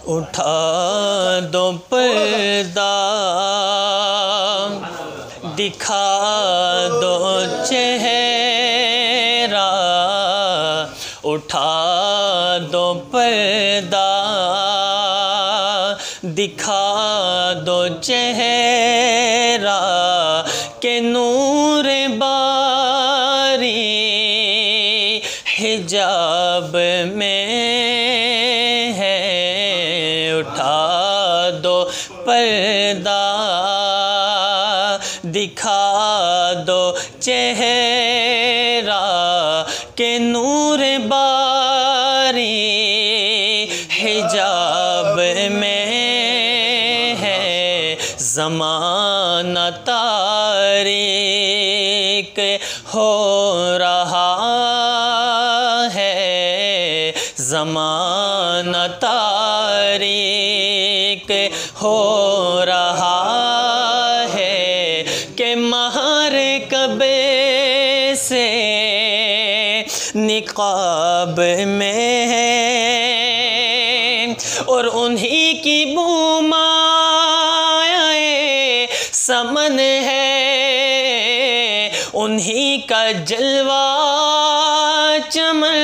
اٹھا دو پردہ دکھا دو چہرہ اٹھا دو پردہ دکھا دو چہرہ کہ نور باری حجاب میں ہے اٹھا دو پردہ دکھا دو چہرہ کہ نور باری حجاب میں ہے زمانہ تاریک ہو رہا ہے زمانہ تاریک ہو رہا ہے کہ مہر کعبے سے نقاب میں ہے اور انہی کی بومائے سمن ہے انہی کا جلوہ چمن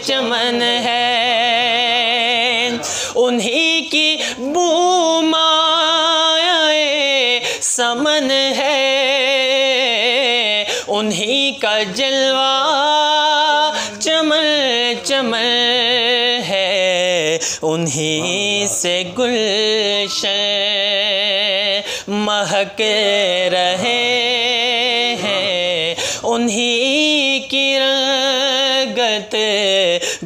چمن ہے انہی کی بومائے سمن ہے انہی کا جلوہ چمن چمن ہے انہی سے گلشن مہک رہے ہیں انہی کی رنگت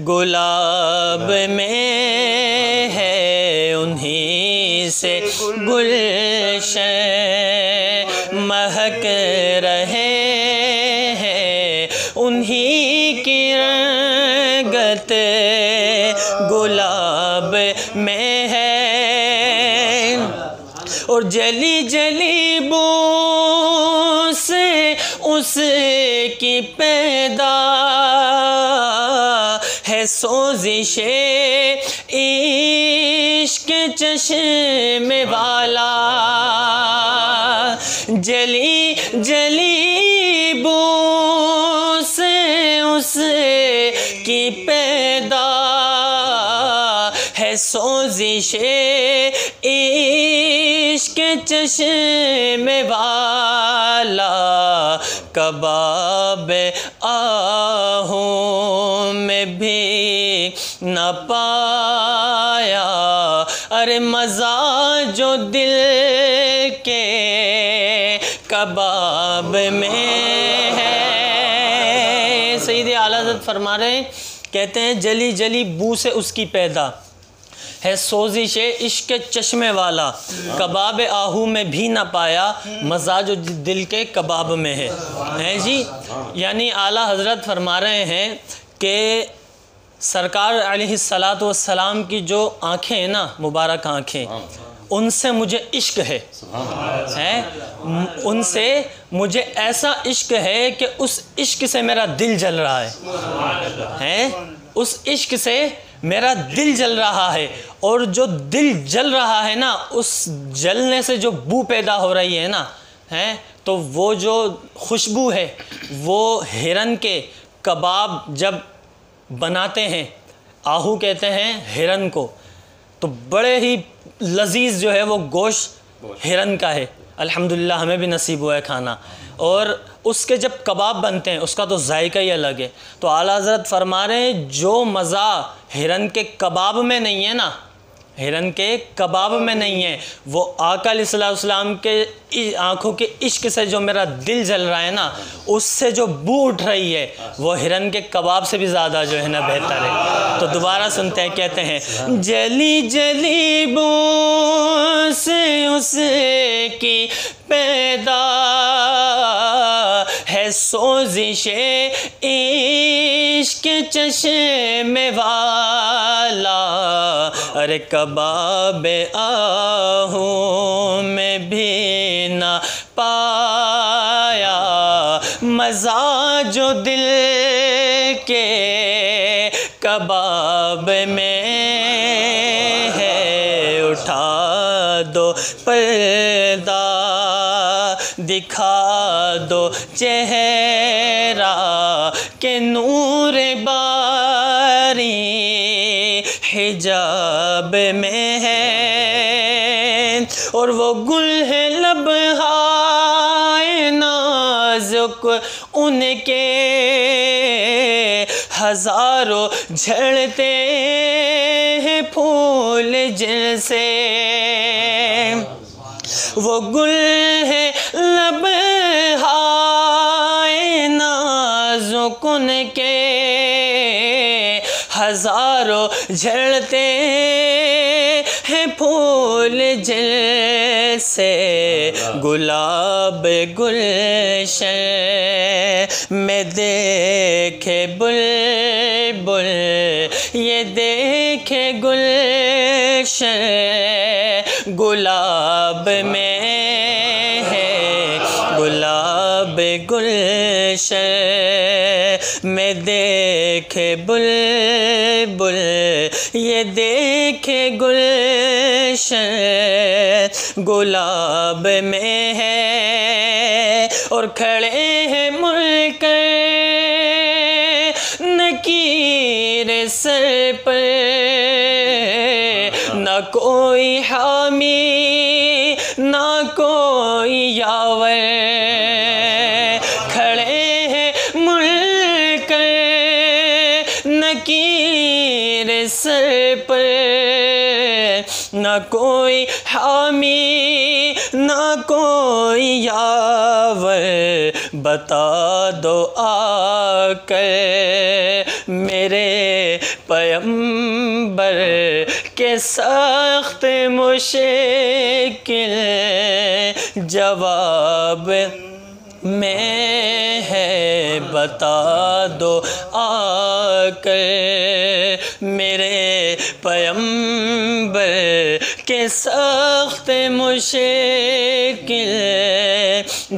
گلاب میں ہے انہی سے گلشن مہک رہے ہیں انہی کی رنگت گلاب میں ہے اور جلی جلی بو سے اس کی پیدا ہے سوزش عشق چشم والا جلی جلی بو سے اس کی پیدا ہے سوزش عشق چشم والا کباب آہوں میں بھی نہ پایا ارے مزہ جو دل کے کباب میں ہے سید اعلیٰ حضرت فرما رہے ہیں کہتے ہیں جلی جلی بو سے اس کی پیدا ہے سوزش عشق چشمے والا کباب آہو میں بھی نہ پایا مزہ جو دل کے کباب میں ہے جی یعنی اعلیٰ حضرت فرما رہے ہیں کہ سرکار علیہ السلام کی جو آنکھیں ہیں نا مبارک آنکھیں ان سے مجھے عشق ہے ان سے مجھے ایسا عشق ہے کہ اس عشق سے میرا دل جل رہا ہے اس عشق سے میرا دل جل رہا ہے اور جو دل جل رہا ہے نا اس جلنے سے جو بو پیدا ہو رہی ہے نا تو وہ جو خوشبو ہے وہ ہرن کے کباب جب بناتے ہیں آہو کہتے ہیں ہرن کو تو بڑے ہی لذیذ جو ہے وہ گوشت ہرن کا ہے الحمدللہ ہمیں بھی نصیب ہوا ہے کھانا اور اس کے جب کباب بنتے ہیں اس کا تو ذائقہ ہی الگ ہے تو اعلیٰ حضرت فرما رہے ہیں جو مزہ ہرن کے کباب میں نہیں ہے نا ہرن کے کباب میں نہیں ہے وہ آقا علیہ السلام کے آنکھوں کے عشق سے جو میرا دل جل رہا ہے نا اس سے جو بو اٹھ رہی ہے وہ ہرن کے کباب سے بھی زیادہ جو ہے نا بہتر ہے تو دوبارہ سنتے ہیں کہتے ہیں جلی جلی بو سے اس کی پیدا ہے سوزش عشق چشم والا ارے کباب آہوں میں بھی نہ پایا مزہ جو دل کے کباب میں ہے اٹھا دو پردہ، دکھا دو چہرہ کہ نور باری حجاب میں ہے، اور وہ گل ہے لبہائے نازک ان کے، ہزاروں جھڑتے ہیں پھول جن سے، وہ گل ہے لبہائے نازک ان کے، ہزاروں جھڑتے ہیں پھول جن سے، گلاب گلشن میں دیکھے بلبل، یہ دیکھے گلشن گلاب میں ہے، گلاب گلشن میں دیکھے بلبل، یہ دیکھے گلشن گلاب میں ہے، اور کھڑے ہیں مل کر نکیر سر پر، نہ کوئی حامی نہ کوئی یاور، کھڑے ہیں مل کر نکیر سر پر، نہ کوئی حامی نہ کوئی یاور، بتا دو آ کر میرے پیمبر کے سخت مشکل جواب میں ہے، بتا دو آ کر میرے پیمبر کے سخت مشکل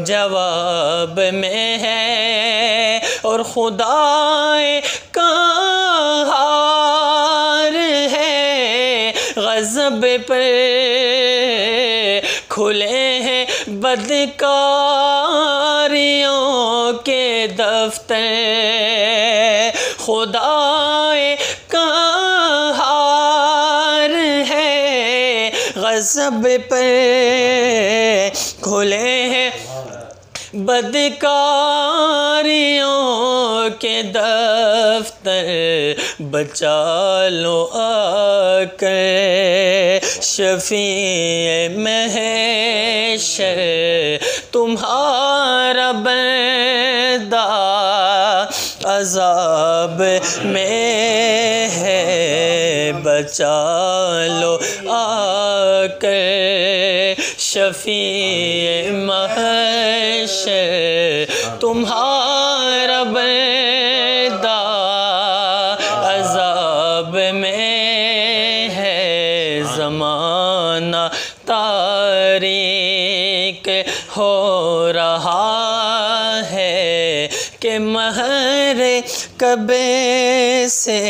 جواب میں ہے، اور خدائے قہار ہے غضب پر، کھلے ہیں بدکاریوں کے دفتر، خدائے قہار ہے غضب پر، کھلے ہیں بدکاریوں کے دفتر، بچا لو آ کر شفیع محشر تمہارا بندہ عذاب میں ہے، بچا لو آ کر شفیع محشر تمہارا بندہ عذاب میں ہے، زمانہ تاریک ہو رہا ہے کہ مہر کعبے سے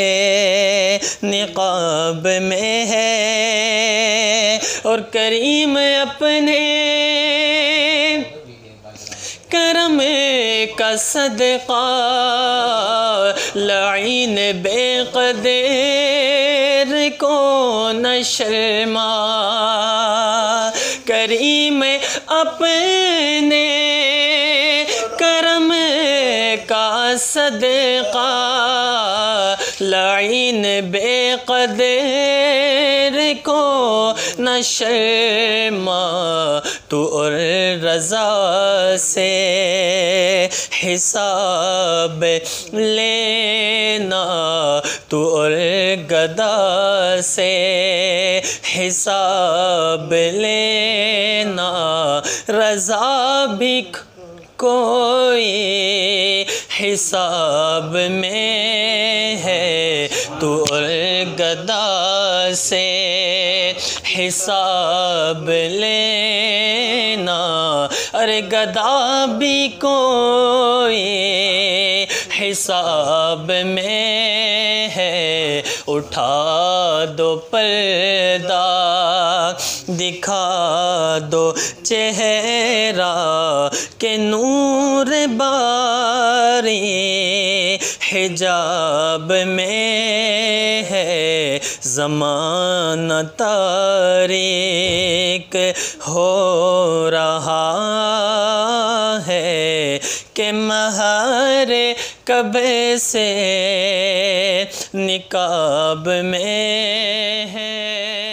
نقاب میں ہے، اور کریم اپنے کرم کا صدقہ لعین بے قدر کو نہ شرما، کریم اپنے کرم کا صدقہ لعین بے قدر کو نہ شرما، تو اور رضا سے حساب لینا، تو اور گدا سے حساب لینا، رضا بھی کوئی حساب میں ہے، تو اور گدا سے حساب لینا، ارے گدا بھی کوئی حساب میں ہے، اٹھا دو پردہ دکھا دو چہرہ کہ نور باری حجاب میں ہے زمانہ تاریک ہو رہا ہے کہ مہر کعبے سے نقاب میں ہے